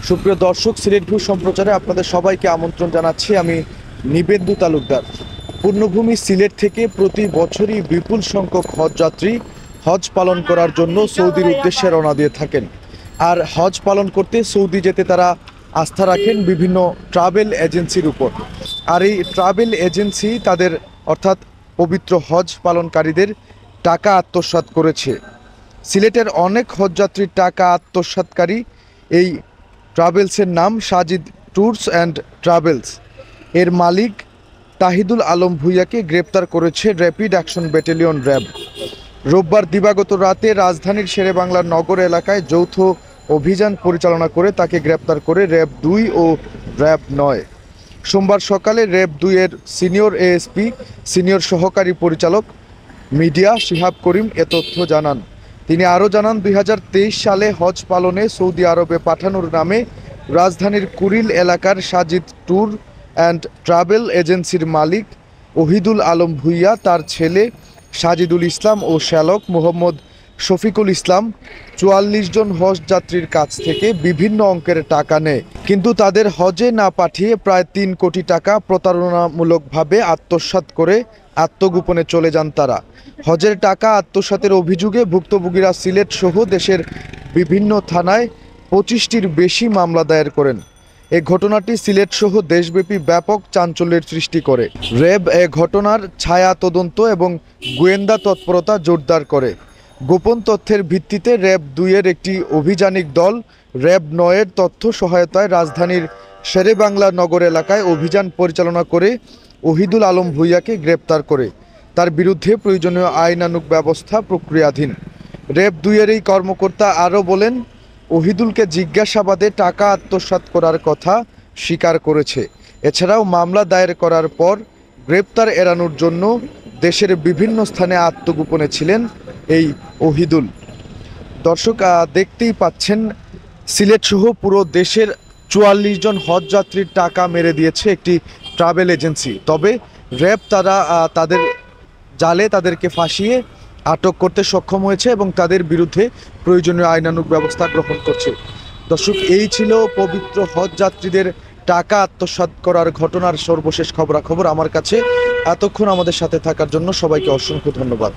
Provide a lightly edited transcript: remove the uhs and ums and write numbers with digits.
সুপ্রিয় দর্শক, সিলেট ভিউ সম্প্রচারে আপনাদের সবাইকে আমন্ত্রণ জানাচ্ছি। আমি নিবেন্দু তালুকদার। পূর্ণভূমি সিলেট থেকে প্রতি বছরই বিপুল সংখ্যক হজযাত্রী হজ পালন করার জন্য সৌদির উদ্দেশ্যে রওনা দিয়ে থাকেন। আর হজ পালন করতে সৌদি যেতে তারা আস্থা রাখেন বিভিন্ন ট্রাভেল এজেন্সির উপর। আর এই ট্রাভেল এজেন্সি তাদের অর্থাৎ পবিত্র হজ পালনকারীদের টাকা আত্মসাৎ করেছে। সিলেটের অনেক হজযাত্রীর টাকা আত্মসাৎকারী এই ট্রাভেলসের নাম সাজিদ ট্যুরস অ্যান্ড ট্রাভেলস। এর মালিক তাহিদুল আলম ভূঁইয়াকে গ্রেপ্তার করেছে র্যাপিড অ্যাকশন ব্যাটালিয়ন র্যাব। রোববার দিবাগত রাতে রাজধানীর শেরেবাংলার নগর এলাকায় যৌথ অভিযান পরিচালনা করে তাকে গ্রেপ্তার করে র্যাব 2 ও র্যাব 9। সোমবার সকালে র্যাব 2 এর সিনিয়র এএসপি সিনিয়র সহকারী পরিচালক মিডিয়া শিহাব করিম এ তথ্য জানান। তিনি আরও জানান, 2023 সালে হজ পালনে সৌদি আরবে পাঠানোর নামে রাজধানীর কুড়িল এলাকার সাজিদ ট্যুর অ্যান্ড ট্রাভেল এজেন্সির মালিক ওহিদুল আলম ভূঁইয়া, তার ছেলে সাজিদুল ইসলাম ও শ্যালক মোহাম্মদ শফিকুল ইসলাম 44 জন হজ যাত্রীর কাছ থেকে বিভিন্ন অঙ্কের টাকা নেয়, কিন্তু তাদের হজে না পাঠিয়ে প্রায় 3 কোটি টাকা প্রতারণামূলকভাবে আত্মসাৎ করে আত্মগোপনে চলে যান তারা। হজের টাকা আত্মসাতের অভিযোগে ভুক্তভোগীরা সিলেট সহ দেশের বিভিন্ন থানায় 25টির বেশি মামলা দায়ের করেন। এ ঘটনাটি সিলেট সহ দেশব্যাপী ব্যাপক চাঞ্চল্যের সৃষ্টি করে। র্যাব এ ঘটনার ছায়া তদন্ত এবং গোয়েন্দা তৎপরতা জোরদার করে। গোপন তথ্যের ভিত্তিতে র্যাব 2 এর একটি অভিযানিক দল র্যাব 9 এর তথ্য সহায়তায় রাজধানীর শেরেবাংলা নগর এলাকায় অভিযান পরিচালনা করে ওহিদুল আলম ভূঁইয়াকে গ্রেপ্তার করে তার বিরুদ্ধে প্রয়োজনীয় আইনানুগ ব্যবস্থা প্রক্রিয়াধীন। র্যাব 2 এর এই কর্মকর্তা আরও বলেন, ওহিদুলকে জিজ্ঞাসাবাদে টাকা আত্মসাৎ করার কথা স্বীকার করেছে। এছাড়াও মামলা দায়ের করার পর গ্রেপ্তার এড়ানোর জন্য দেশের বিভিন্ন স্থানে আত্মগোপনে ছিলেন এই ওহিদুল। দর্শক, দেখতেই পাচ্ছেন সিলেট সহ পুরো দেশের 44 জন হজযাত্রীর টাকা মেরে দিয়েছে একটি ট্রাভেল এজেন্সি। তবে র্যাব তাদের জালে তাদেরকে ফাঁসিয়ে আটক করতে সক্ষম হয়েছে এবং তাদের বিরুদ্ধে প্রয়োজনীয় আইনানুগ ব্যবস্থা গ্রহণ করছে। দর্শক, এই ছিল পবিত্র হজ যাত্রীদের টাকা আত্মসাৎ করার ঘটনার সর্বশেষ খবরাখবর আমার কাছে। এতক্ষণ আমাদের সাথে থাকার জন্য সবাইকে অসংখ্য ধন্যবাদ।